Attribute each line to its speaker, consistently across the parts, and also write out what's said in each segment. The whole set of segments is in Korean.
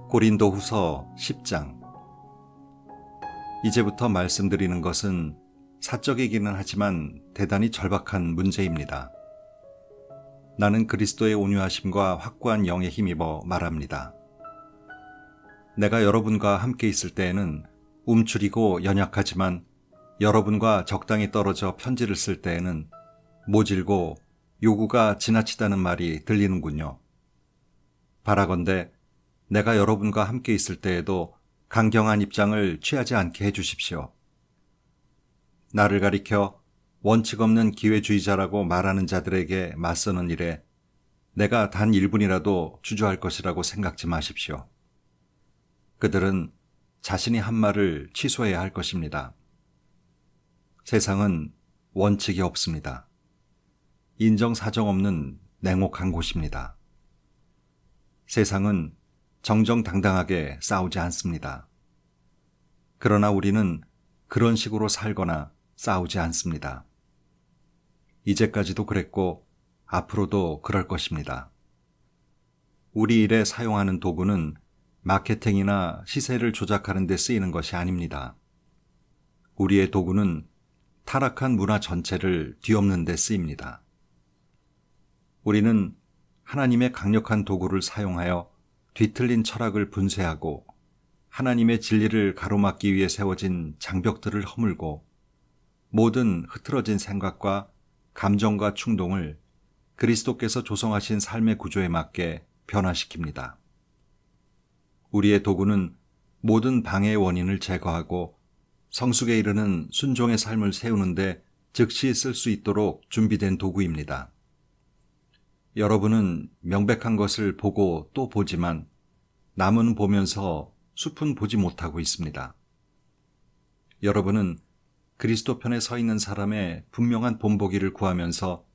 Speaker 1: 고린도후서 10장. 이제부터 말씀드리는 것은 사적이기는 하지만 대단히 절박한 문제입니다. 나는 그리스도의 온유하심과 확고한 영에 힘입어 말합니다. 내가 여러분과 함께 있을 때에는 움츠리고 연약하지만 여러분과 적당히 떨어져 편지를 쓸 때에는 모질고 요구가 지나치다는 말이 들리는군요. 바라건대 내가 여러분과 함께 있을 때에도 강경한 입장을 취하지 않게 해주십시오. 나를 가리켜 원칙 없는 기회주의자라고 말하는 자들에게 맞서는 일에 내가 단 1분이라도 주저할 것이라고 생각지 마십시오. 그들은 자신이 한 말을 취소해야 할 것입니다. 세상은 원칙이 없습니다. 인정사정 없는 냉혹한 곳입니다. 세상은 정정당당하게 싸우지 않습니다. 그러나 우리는 그런 식으로 살거나 싸우지 않습니다. 이제까지도 그랬고 앞으로도 그럴 것입니다. 우리 일에 사용하는 도구는 마케팅이나 시세를 조작하는 데 쓰이는 것이 아닙니다. 우리의 도구는 타락한 문화 전체를 뒤엎는 데 쓰입니다. 우리는 하나님의 강력한 도구를 사용하여 뒤틀린 철학을 분쇄하고 하나님의 진리를 가로막기 위해 세워진 장벽들을 허물고 모든 흐트러진 생각과 감정과 충동을 그리스도께서 조성하신 삶의 구조에 맞게 변화시킵니다. 우리의 도구는 모든 방해의 원인을 제거하고 성숙에 이르는 순종의 삶을 세우는데 즉시 쓸 수 있도록 준비된 도구입니다. 여러분은 명백한 것을 보고 또 보지만 나무는 보면서 숲은 보지 못하고 있습니다. 여러분은 그리스도 편에 서 있는 사람의 분명한 본보기를 구하면서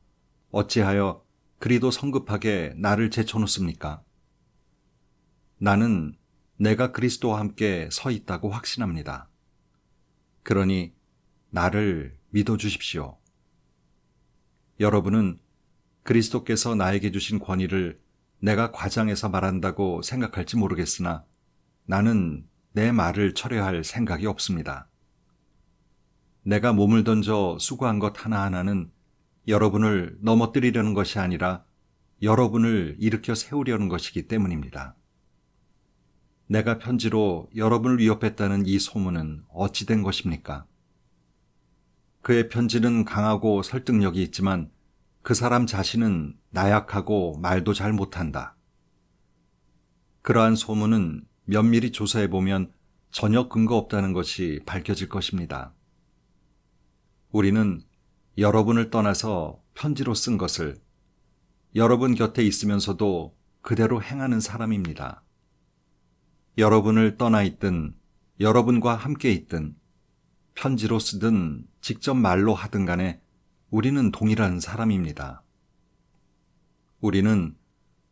Speaker 1: 어찌하여 그리도 성급하게 나를 제쳐놓습니까? 나는 내가 그리스도와 함께 서 있다고 확신합니다. 그러니 나를 믿어주십시오. 여러분은 그리스도께서 나에게 주신 권위를 내가 과장해서 말한다고 생각할지 모르겠으나 나는 내 말을 철회할 생각이 없습니다. 내가 몸을 던져 수고한 것 하나하나는 여러분을 넘어뜨리려는 것이 아니라 여러분을 일으켜 세우려는 것이기 때문입니다. 내가 편지로 여러분을 위협했다는 이 소문은 어찌 된 것입니까? 그의 편지는 강하고 설득력이 있지만 그 사람 자신은 나약하고 말도 잘 못한다. 그러한 소문은 면밀히 조사해보면 전혀 근거 없다는 것이 밝혀질 것입니다. 우리는 여러분을 떠나서 편지로 쓴 것을 여러분 곁에 있으면서도 그대로 행하는 사람입니다. 여러분을 떠나 있든 여러분과 함께 있든 편지로 쓰든 직접 말로 하든 간에 우리는 동일한 사람입니다. 우리는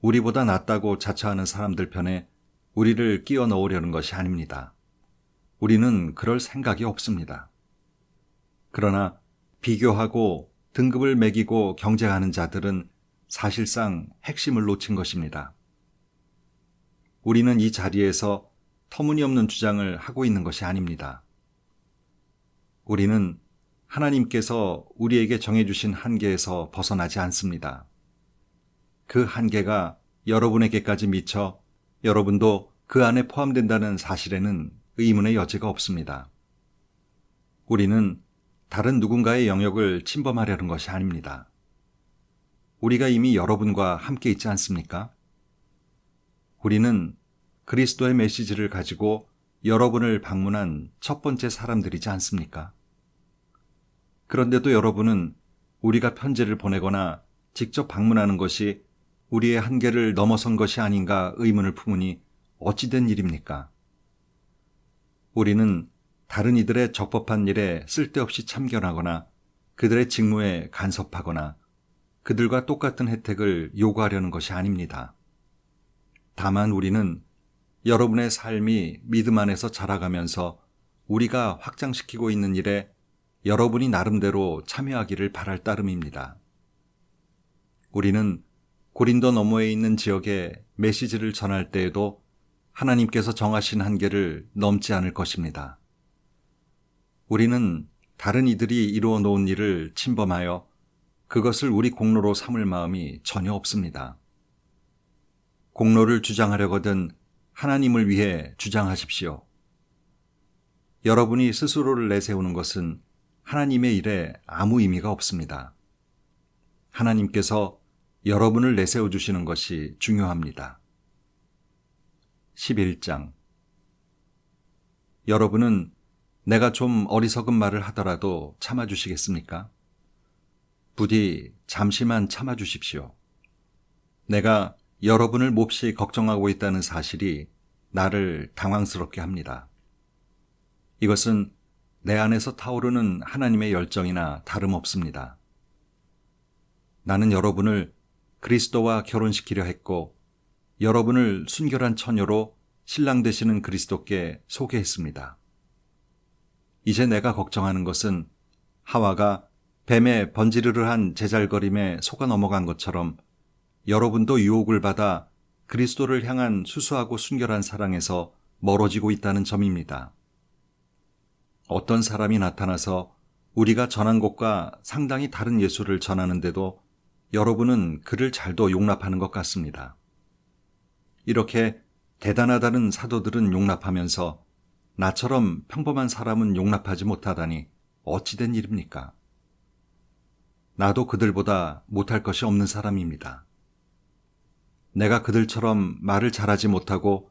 Speaker 1: 우리보다 낫다고 자처하는 사람들 편에 우리를 끼워 넣으려는 것이 아닙니다. 우리는 그럴 생각이 없습니다. 그러나 비교하고 등급을 매기고 경쟁하는 자들은 사실상 핵심을 놓친 것입니다. 우리는 이 자리에서 터무니없는 주장을 하고 있는 것이 아닙니다. 우리는 하나님께서 우리에게 정해주신 한계에서 벗어나지 않습니다. 그 한계가 여러분에게까지 미쳐 여러분도 그 안에 포함된다는 사실에는 의문의 여지가 없습니다. 우리는 다른 누군가의 영역을 침범하려는 것이 아닙니다. 우리가 이미 여러분과 함께 있지 않습니까? 우리는 그리스도의 메시지를 가지고 여러분을 방문한 첫 번째 사람들이지 않습니까? 그런데도 여러분은 우리가 편지를 보내거나 직접 방문하는 것이 우리의 한계를 넘어선 것이 아닌가 의문을 품으니 어찌 된 일입니까? 우리는 다른 이들의 적법한 일에 쓸데없이 참견하거나 그들의 직무에 간섭하거나 그들과 똑같은 혜택을 요구하려는 것이 아닙니다. 다만 우리는 여러분의 삶이 믿음 안에서 자라가면서 우리가 확장시키고 있는 일에 여러분이 나름대로 참여하기를 바랄 따름입니다. 우리는 고린도 너머에 있는 지역에 메시지를 전할 때에도 하나님께서 정하신 한계를 넘지 않을 것입니다. 우리는 다른 이들이 이루어 놓은 일을 침범하여 그것을 우리 공로로 삼을 마음이 전혀 없습니다. 공로를 주장하려거든 하나님을 위해 주장하십시오. 여러분이 스스로를 내세우는 것은 하나님의 일에 아무 의미가 없습니다. 하나님께서 여러분을 내세워 주시는 것이 중요합니다. 11장. 여러분은 내가 좀 어리석은 말을 하더라도 참아주시겠습니까? 부디 잠시만 참아주십시오. 내가 여러분을 몹시 걱정하고 있다는 사실이 나를 당황스럽게 합니다. 이것은 내 안에서 타오르는 하나님의 열정이나 다름없습니다. 나는 여러분을 그리스도와 결혼시키려 했고 여러분을 순결한 처녀로 신랑 되시는 그리스도께 소개했습니다. 이제 내가 걱정하는 것은 하와가 뱀의 번지르르한 제잘거림에 속아 넘어간 것처럼 여러분도 유혹을 받아 그리스도를 향한 수수하고 순결한 사랑에서 멀어지고 있다는 점입니다. 어떤 사람이 나타나서 우리가 전한 것과 상당히 다른 예수를 전하는데도 여러분은 그를 잘도 용납하는 것 같습니다. 이렇게 대단하다는 사도들은 용납하면서 나처럼 평범한 사람은 용납하지 못하다니 어찌된 일입니까? 나도 그들보다 못할 것이 없는 사람입니다. 내가 그들처럼 말을 잘하지 못하고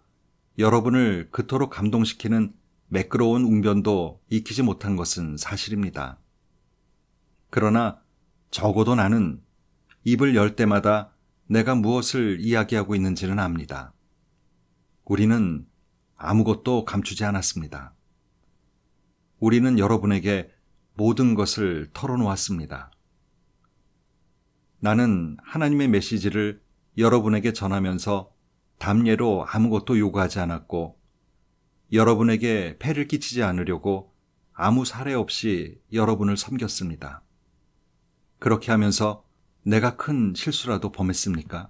Speaker 1: 여러분을 그토록 감동시키는 매끄러운 웅변도 익히지 못한 것은 사실입니다. 그러나 적어도 나는 입을 열 때마다 내가 무엇을 이야기하고 있는지는 압니다. 우리는 아무것도 감추지 않았습니다. 우리는 여러분에게 모든 것을 털어놓았습니다. 나는 하나님의 메시지를 여러분에게 전하면서 담례로 아무것도 요구하지 않았고 여러분에게 폐를 끼치지 않으려고 아무 사례 없이 여러분을 섬겼습니다. 그렇게 하면서 내가 큰 실수라도 범했습니까?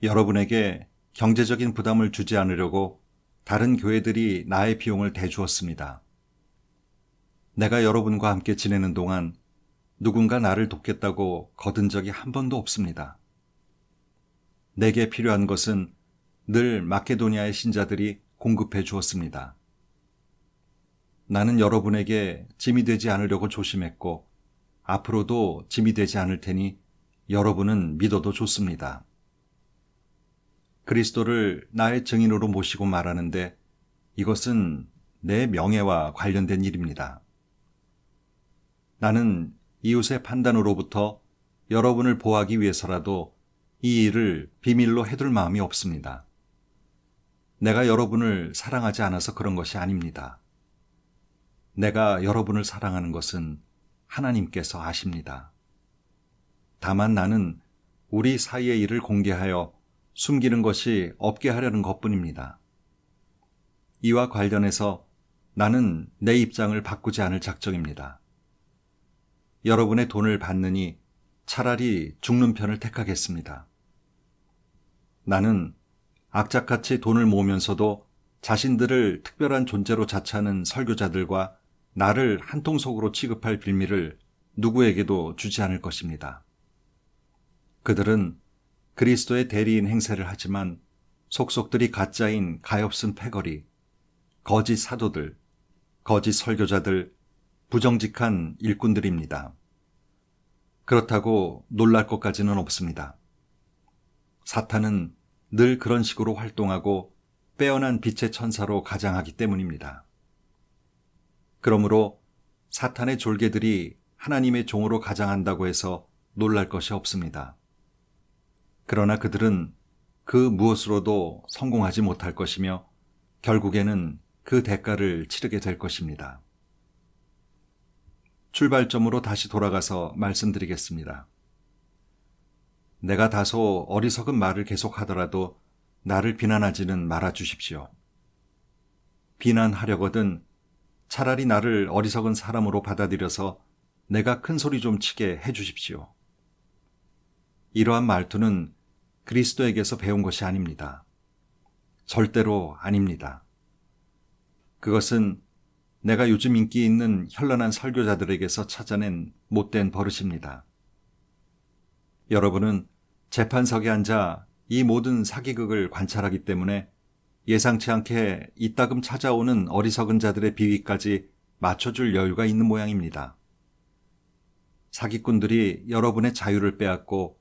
Speaker 1: 여러분에게 경제적인 부담을 주지 않으려고 다른 교회들이 나의 비용을 대주었습니다. 내가 여러분과 함께 지내는 동안 누군가 나를 돕겠다고 거둔 적이 한 번도 없습니다. 내게 필요한 것은 늘 마케도니아의 신자들이 공급해 주었습니다. 나는 여러분에게 짐이 되지 않으려고 조심했고 앞으로도 짐이 되지 않을 테니 여러분은 믿어도 좋습니다. 그리스도를 나의 증인으로 모시고 말하는데 이것은 내 명예와 관련된 일입니다. 나는 이웃의 판단으로부터 여러분을 보호하기 위해서라도 이 일을 비밀로 해둘 마음이 없습니다. 내가 여러분을 사랑하지 않아서 그런 것이 아닙니다. 내가 여러분을 사랑하는 것은 하나님께서 아십니다. 다만 나는 우리 사이의 일을 공개하여 숨기는 것이 없게 하려는 것뿐입니다. 이와 관련해서 나는 내 입장을 바꾸지 않을 작정입니다. 여러분의 돈을 받느니 차라리 죽는 편을 택하겠습니다. 나는 악착같이 돈을 모으면서도 자신들을 특별한 존재로 자처하는 설교자들과 나를 한통속으로 취급할 빌미를 누구에게도 주지 않을 것입니다. 그들은 그리스도의 대리인 행세를 하지만 속속들이 가짜인 가엾은 패거리, 거짓 사도들, 거짓 설교자들, 부정직한 일꾼들입니다. 그렇다고 놀랄 것까지는 없습니다. 사탄은 늘 그런 식으로 활동하고 빼어난 빛의 천사로 가장하기 때문입니다. 그러므로 사탄의 졸개들이 하나님의 종으로 가장한다고 해서 놀랄 것이 없습니다. 그러나 그들은 그 무엇으로도 성공하지 못할 것이며 결국에는 그 대가를 치르게 될 것입니다. 출발점으로 다시 돌아가서 말씀드리겠습니다. 내가 다소 어리석은 말을 계속하더라도 나를 비난하지는 말아 주십시오. 비난하려거든 차라리 나를 어리석은 사람으로 받아들여서 내가 큰 소리 좀 치게 해 주십시오. 이러한 말투는 그리스도에게서 배운 것이 아닙니다. 절대로 아닙니다. 그것은 내가 요즘 인기 있는 현란한 설교자들에게서 찾아낸 못된 버릇입니다. 여러분은 재판석에 앉아 이 모든 사기극을 관찰하기 때문에 예상치 않게 이따금 찾아오는 어리석은 자들의 비위까지 맞춰줄 여유가 있는 모양입니다. 사기꾼들이 여러분의 자유를 빼앗고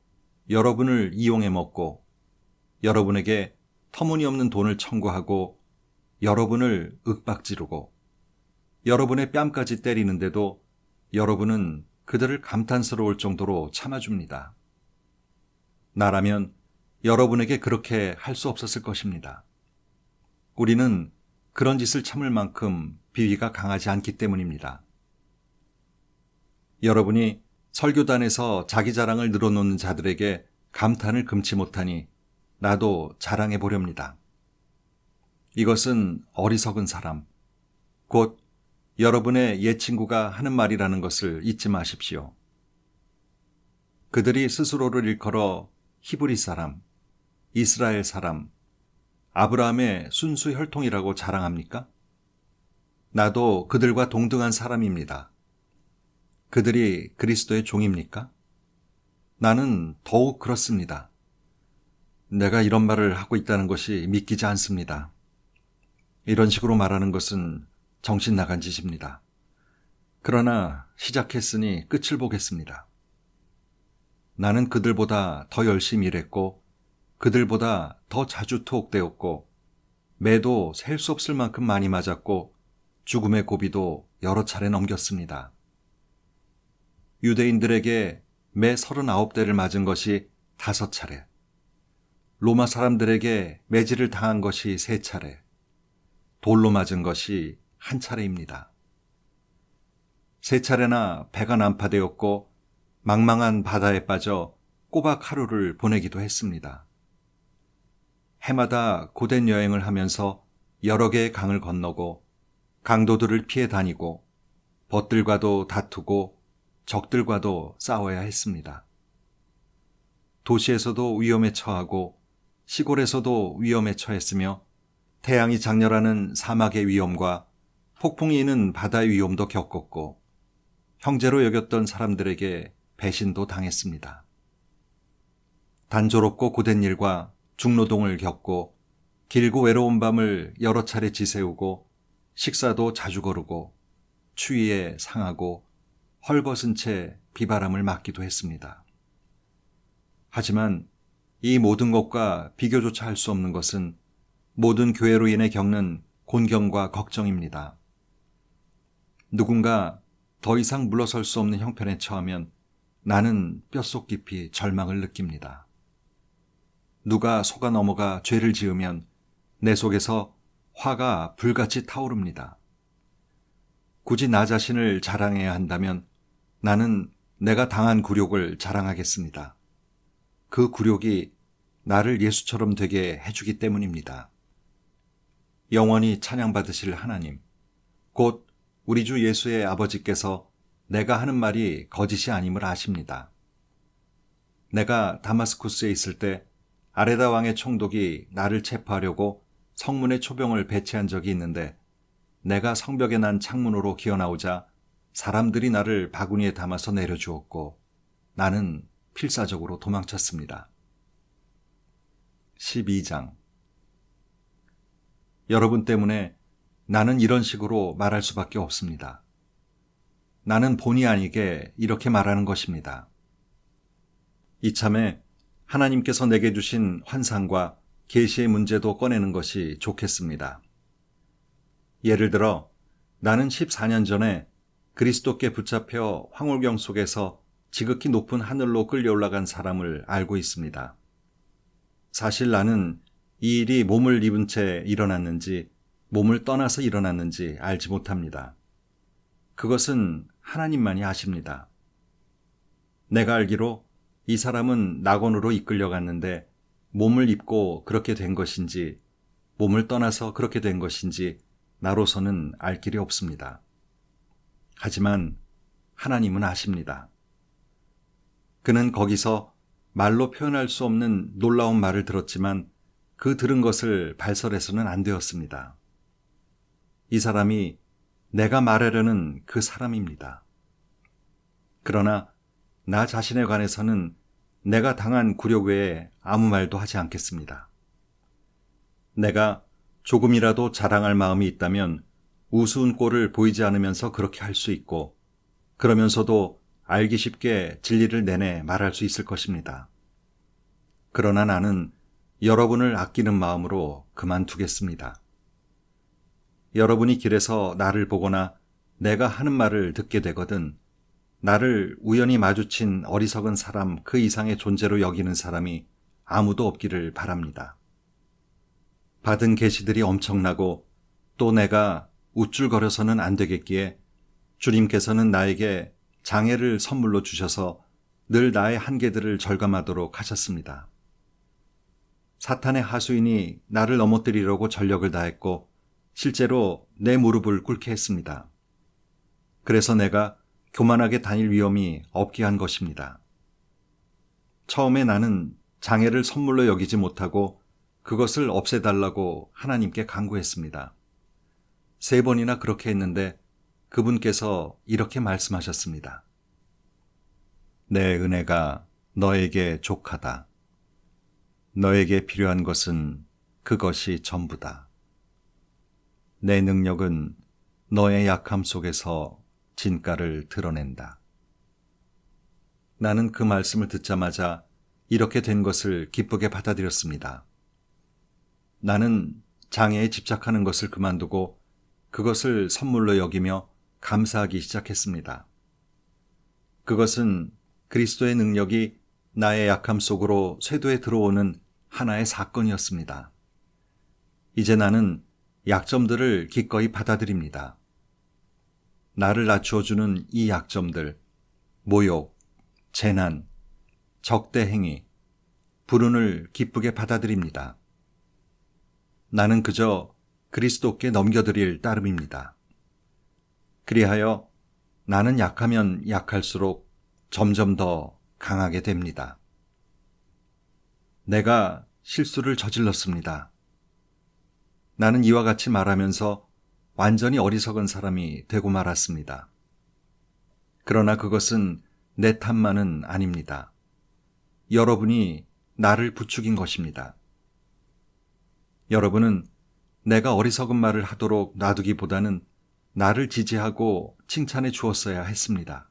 Speaker 1: 여러분을 이용해 먹고 여러분에게 터무니없는 돈을 청구하고 여러분을 윽박지르고 여러분의 뺨까지 때리는데도 여러분은 그들을 감탄스러울 정도로 참아줍니다. 나라면 여러분에게 그렇게 할 수 없었을 것입니다. 우리는 그런 짓을 참을 만큼 비위가 강하지 않기 때문입니다. 여러분이 설교단에서 자기 자랑을 늘어놓는 자들에게 감탄을 금치 못하니 나도 자랑해 보렵니다. 이것은 어리석은 사람, 곧 여러분의 옛 친구가 하는 말이라는 것을 잊지 마십시오. 그들이 스스로를 일컬어 히브리 사람, 이스라엘 사람, 아브라함의 순수 혈통이라고 자랑합니까? 나도 그들과 동등한 사람입니다. 그들이 그리스도의 종입니까? 나는 더욱 그렇습니다. 내가 이런 말을 하고 있다는 것이 믿기지 않습니다. 이런 식으로 말하는 것은 정신 나간 짓입니다. 그러나 시작했으니 끝을 보겠습니다. 나는 그들보다 더 열심히 일했고 그들보다 더 자주 투옥되었고 매도 셀 수 없을 만큼 많이 맞았고 죽음의 고비도 여러 차례 넘겼습니다. 유대인들에게 매 39대를 맞은 것이 5차례, 로마 사람들에게 매질을 당한 것이 3차례, 돌로 맞은 것이 1차례입니다. 3차례나 배가 난파되었고 망망한 바다에 빠져 꼬박 하루를 보내기도 했습니다. 해마다 고된 여행을 하면서 여러 개의 강을 건너고 강도들을 피해 다니고 벗들과도 다투고 적들과도 싸워야 했습니다. 도시에서도 위험에 처하고 시골에서도 위험에 처했으며 태양이 장렬하는 사막의 위험과 폭풍이 이는 바다의 위험도 겪었고 형제로 여겼던 사람들에게 배신도 당했습니다. 단조롭고 고된 일과 중노동을 겪고 길고 외로운 밤을 여러 차례 지새우고 식사도 자주 거르고 추위에 상하고 헐벗은 채 비바람을 맞기도 했습니다. 하지만 이 모든 것과 비교조차 할 수 없는 것은 모든 교회로 인해 겪는 곤경과 걱정입니다. 누군가 더 이상 물러설 수 없는 형편에 처하면 나는 뼛속 깊이 절망을 느낍니다. 누가 속아 넘어가 죄를 지으면 내 속에서 화가 불같이 타오릅니다. 굳이 나 자신을 자랑해야 한다면 나는 내가 당한 굴욕을 자랑하겠습니다. 그 굴욕이 나를 예수처럼 되게 해주기 때문입니다. 영원히 찬양받으실 하나님, 곧 우리 주 예수의 아버지께서 내가 하는 말이 거짓이 아님을 아십니다. 내가 다마스쿠스에 있을 때 아레다 왕의 총독이 나를 체포하려고 성문에 초병을 배치한 적이 있는데 내가 성벽에 난 창문으로 기어나오자 사람들이 나를 바구니에 담아서 내려주었고 나는 필사적으로 도망쳤습니다. 12장. 여러분 때문에 나는 이런 식으로 말할 수밖에 없습니다. 나는 본의 아니게 이렇게 말하는 것입니다. 이참에 하나님께서 내게 주신 환상과 계시의 문제도 꺼내는 것이 좋겠습니다. 예를 들어 나는 14년 전에 그리스도께 붙잡혀 황홀경 속에서 지극히 높은 하늘로 끌려 올라간 사람을 알고 있습니다. 사실 나는 이 일이 몸을 입은 채 일어났는지 몸을 떠나서 일어났는지 알지 못합니다. 그것은 하나님만이 아십니다. 내가 알기로 이 사람은 낙원으로 이끌려갔는데 몸을 입고 그렇게 된 것인지 몸을 떠나서 그렇게 된 것인지 나로서는 알 길이 없습니다. 하지만 하나님은 아십니다. 그는 거기서 말로 표현할 수 없는 놀라운 말을 들었지만 그 들은 것을 발설해서는 안 되었습니다. 이 사람이 내가 말하려는 그 사람입니다. 그러나 나 자신에 관해서는 내가 당한 굴욕 외에 아무 말도 하지 않겠습니다. 내가 조금이라도 자랑할 마음이 있다면 우스운 꼴을 보이지 않으면서 그렇게 할 수 있고, 그러면서도 알기 쉽게 진리를 내내 말할 수 있을 것입니다. 그러나 나는 여러분을 아끼는 마음으로 그만두겠습니다. 여러분이 길에서 나를 보거나 내가 하는 말을 듣게 되거든 나를 우연히 마주친 어리석은 사람 그 이상의 존재로 여기는 사람이 아무도 없기를 바랍니다. 받은 계시들이 엄청나고 또 내가 우쭐거려서는 안 되겠기에 주님께서는 나에게 장애를 선물로 주셔서 늘 나의 한계들을 절감하도록 하셨습니다. 사탄의 하수인이 나를 넘어뜨리려고 전력을 다했고 실제로 내 무릎을 꿇게 했습니다. 그래서 내가 교만하게 다닐 위험이 없게 한 것입니다. 처음에 나는 장애를 선물로 여기지 못하고 그것을 없애달라고 하나님께 간구했습니다. 3번이나 그렇게 했는데 그분께서 이렇게 말씀하셨습니다. 내 은혜가 너에게 족하다. 너에게 필요한 것은 그것이 전부다. 내 능력은 너의 약함 속에서 진가를 드러낸다. 나는 그 말씀을 듣자마자 이렇게 된 것을 기쁘게 받아들였습니다. 나는 장애에 집착하는 것을 그만두고 그것을 선물로 여기며 감사하기 시작했습니다. 그것은 그리스도의 능력이 나의 약함 속으로 쇄도에 들어오는 하나의 사건이었습니다. 이제 나는 약점들을 기꺼이 받아들입니다. 나를 낮추어주는 이 약점들, 모욕, 재난, 적대행위, 불운을 기쁘게 받아들입니다. 나는 그저 그리스도께 넘겨드릴 따름입니다. 그리하여 나는 약하면 약할수록 점점 더 강하게 됩니다. 내가 실수를 저질렀습니다. 나는 이와 같이 말하면서 완전히 어리석은 사람이 되고 말았습니다. 그러나 그것은 내 탓만은 아닙니다. 여러분이 나를 부추긴 것입니다. 여러분은 내가 어리석은 말을 하도록 놔두기보다는 나를 지지하고 칭찬해 주었어야 했습니다.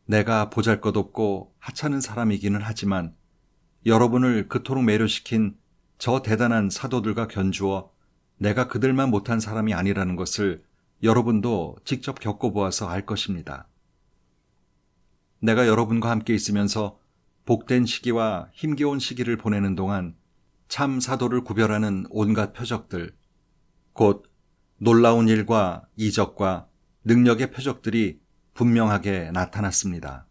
Speaker 1: 내가 보잘것없고 하찮은 사람이기는 하지만 여러분을 그토록 매료시킨 저 대단한 사도들과 견주어 내가 그들만 못한 사람이 아니라는 것을 여러분도 직접 겪어보아서 알 것입니다. 내가 여러분과 함께 있으면서 복된 시기와 힘겨운 시기를 보내는 동안 참 사도를 구별하는 온갖 표적들, 곧 놀라운 일과 이적과 능력의 표적들이 분명하게 나타났습니다.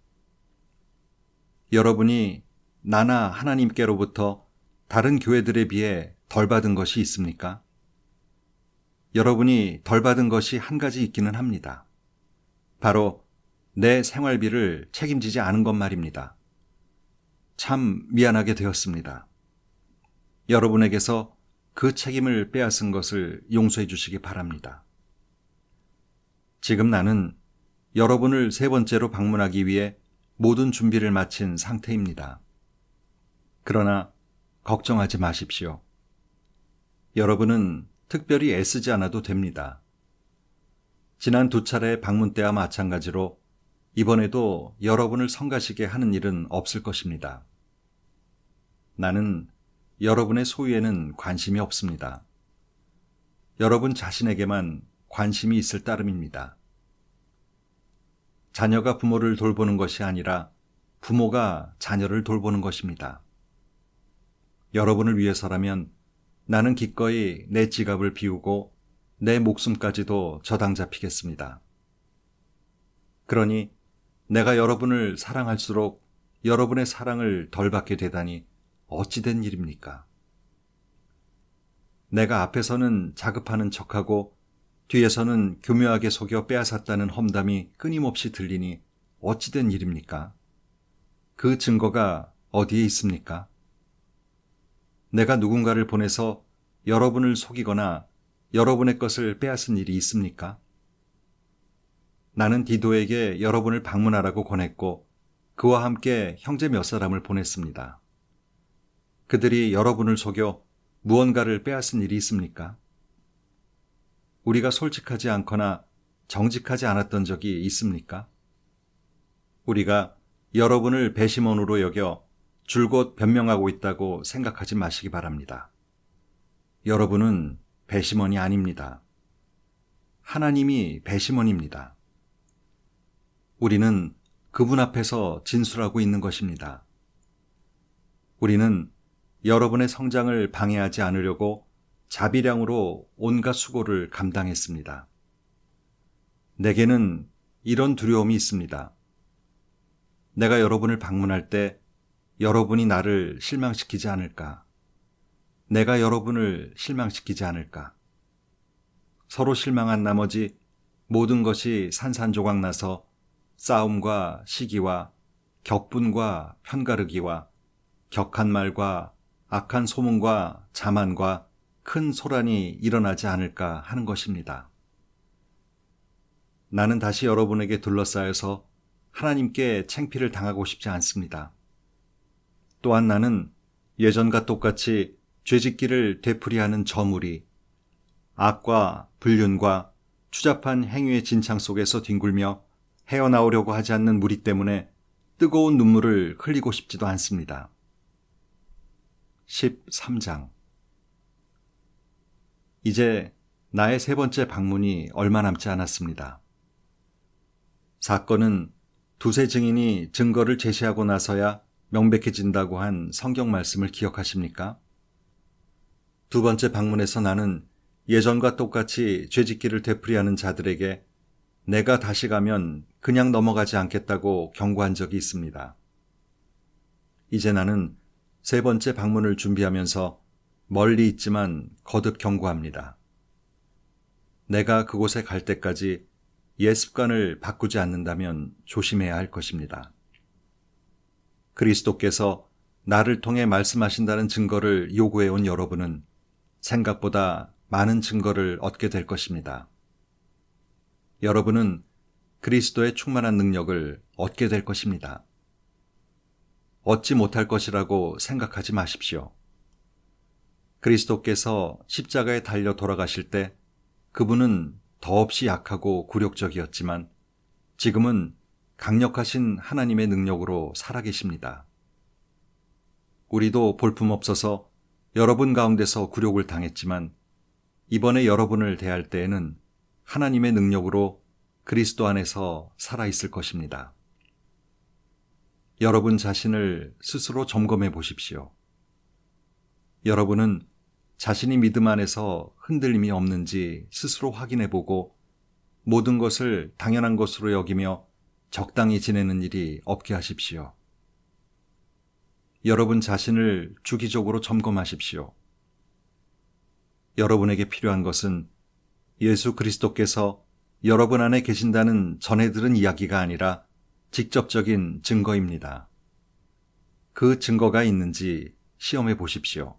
Speaker 1: 여러분이 나나 하나님께로부터 다른 교회들에 비해 덜 받은 것이 있습니까? 여러분이 덜 받은 것이 한 가지 있기는 합니다. 바로 내 생활비를 책임지지 않은 것 말입니다. 참 미안하게 되었습니다. 여러분에게서 그 책임을 빼앗은 것을 용서해 주시기 바랍니다. 지금 나는 여러분을 3번째로 방문하기 위해 모든 준비를 마친 상태입니다. 그러나 걱정하지 마십시오. 여러분은 특별히 애쓰지 않아도 됩니다. 지난 2차례 방문 때와 마찬가지로 이번에도 여러분을 성가시게 하는 일은 없을 것입니다. 나는 여러분의 소유에는 관심이 없습니다. 여러분 자신에게만 관심이 있을 따름입니다. 자녀가 부모를 돌보는 것이 아니라 부모가 자녀를 돌보는 것입니다. 여러분을 위해서라면 나는 기꺼이 내 지갑을 비우고 내 목숨까지도 저당 잡히겠습니다. 그러니 내가 여러분을 사랑할수록 여러분의 사랑을 덜 받게 되다니 어찌된 일입니까? 내가 앞에서는 자급하는 척하고 뒤에서는 교묘하게 속여 빼앗았다는 험담이 끊임없이 들리니 어찌된 일입니까? 그 증거가 어디에 있습니까? 내가 누군가를 보내서 여러분을 속이거나 여러분의 것을 빼앗은 일이 있습니까? 나는 디도에게 여러분을 방문하라고 권했고 그와 함께 형제 몇 사람을 보냈습니다. 그들이 여러분을 속여 무언가를 빼앗은 일이 있습니까? 우리가 솔직하지 않거나 정직하지 않았던 적이 있습니까? 우리가 여러분을 배심원으로 여겨 줄곧 변명하고 있다고 생각하지 마시기 바랍니다. 여러분은 배심원이 아닙니다. 하나님이 배심원입니다. 우리는 그분 앞에서 진술하고 있는 것입니다. 우리는 여러분의 성장을 방해하지 않으려고 자비량으로 온갖 수고를 감당했습니다. 내게는 이런 두려움이 있습니다. 내가 여러분을 방문할 때 여러분이 나를 실망시키지 않을까? 내가 여러분을 실망시키지 않을까? 서로 실망한 나머지 모든 것이 산산조각 나서 싸움과 시기와 격분과 편가르기와 격한 말과 악한 소문과 자만과 큰 소란이 일어나지 않을까 하는 것입니다. 나는 다시 여러분에게 둘러싸여서 하나님께 창피를 당하고 싶지 않습니다. 또한 나는 예전과 똑같이 죄짓기를 되풀이하는 저물이 악과 불륜과 추잡한 행위의 진창 속에서 뒹굴며 헤어나오려고 하지 않는 무리 때문에 뜨거운 눈물을 흘리고 싶지도 않습니다. 13장. 이제 나의 세 번째 방문이 얼마 남지 않았습니다. 사건은 두세 증인이 증거를 제시하고 나서야 명백해진다고 한 성경 말씀을 기억하십니까? 두 번째 방문에서 나는 예전과 똑같이 죄짓기를 되풀이하는 자들에게 내가 다시 가면 그냥 넘어가지 않겠다고 경고한 적이 있습니다. 이제 나는 세 번째 방문을 준비하면서 멀리 있지만 거듭 경고합니다. 내가 그곳에 갈 때까지 옛 습관을 바꾸지 않는다면 조심해야 할 것입니다. 그리스도께서 나를 통해 말씀하신다는 증거를 요구해온 여러분은 생각보다 많은 증거를 얻게 될 것입니다. 여러분은 그리스도의 충만한 능력을 얻게 될 것입니다. 얻지 못할 것이라고 생각하지 마십시오. 그리스도께서 십자가에 달려 돌아가실 때 그분은 더없이 약하고 굴욕적이었지만 지금은 강력하신 하나님의 능력으로 살아계십니다. 우리도 볼품없어서 여러분 가운데서 굴욕을 당했지만 이번에 여러분을 대할 때에는 하나님의 능력으로 그리스도 안에서 살아있을 것입니다. 여러분 자신을 스스로 점검해 보십시오. 여러분은 자신이 믿음 안에서 흔들림이 없는지 스스로 확인해 보고 모든 것을 당연한 것으로 여기며 적당히 지내는 일이 없게 하십시오. 여러분 자신을 주기적으로 점검하십시오. 여러분에게 필요한 것은 예수 그리스도께서 여러분 안에 계신다는 전해 들은 이야기가 아니라 직접적인 증거입니다. 그 증거가 있는지 시험해 보십시오.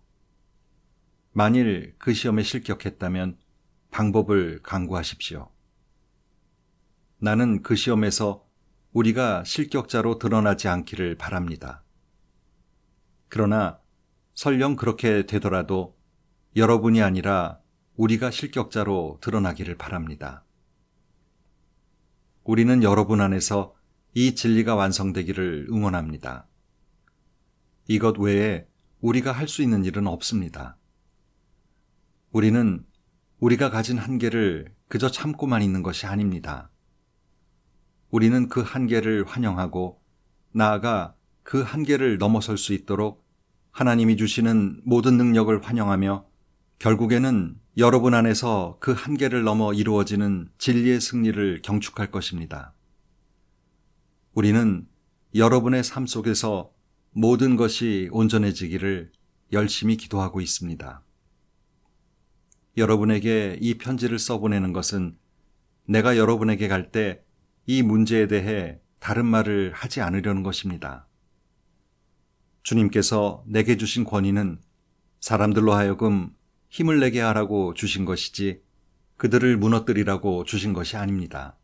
Speaker 1: 만일 그 시험에 실격했다면 방법을 강구하십시오. 나는 그 시험에서 우리가 실격자로 드러나지 않기를 바랍니다. 그러나 설령 그렇게 되더라도 여러분이 아니라 우리가 실격자로 드러나기를 바랍니다. 우리는 여러분 안에서 이 진리가 완성되기를 응원합니다. 이것 외에 우리가 할 수 있는 일은 없습니다. 우리는 우리가 가진 한계를 그저 참고만 있는 것이 아닙니다. 우리는 그 한계를 환영하고 나아가 그 한계를 넘어설 수 있도록 하나님이 주시는 모든 능력을 환영하며 결국에는 여러분 안에서 그 한계를 넘어 이루어지는 진리의 승리를 경축할 것입니다. 우리는 여러분의 삶 속에서 모든 것이 온전해지기를 열심히 기도하고 있습니다. 여러분에게 이 편지를 써보내는 것은 내가 여러분에게 갈 때 이 문제에 대해 다른 말을 하지 않으려는 것입니다. 주님께서 내게 주신 권위는 사람들로 하여금 힘을 내게 하라고 주신 것이지 그들을 무너뜨리라고 주신 것이 아닙니다.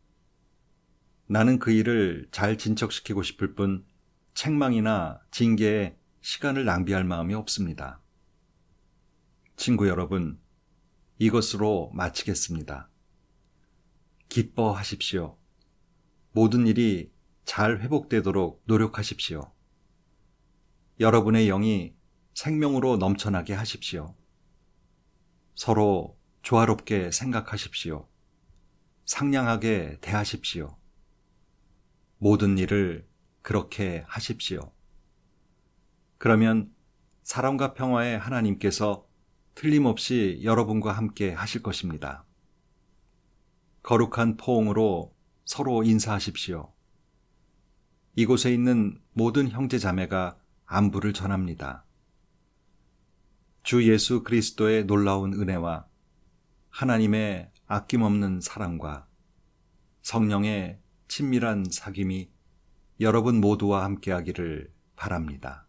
Speaker 1: 나는 그 일을 잘 진척시키고 싶을 뿐 책망이나 징계에 시간을 낭비할 마음이 없습니다. 친구 여러분, 이것으로 마치겠습니다. 기뻐하십시오. 모든 일이 잘 회복되도록 노력하십시오. 여러분의 영이 생명으로 넘쳐나게 하십시오. 서로 조화롭게 생각하십시오. 상냥하게 대하십시오. 모든 일을 그렇게 하십시오. 그러면 사랑과 평화의 하나님께서 틀림없이 여러분과 함께 하실 것입니다. 거룩한 포옹으로 서로 인사하십시오. 이곳에 있는 모든 형제 자매가 안부를 전합니다. 주 예수 그리스도의 놀라운 은혜와 하나님의 아낌없는 사랑과 성령의 친밀한 사귐이 여러분 모두와 함께하기를 바랍니다.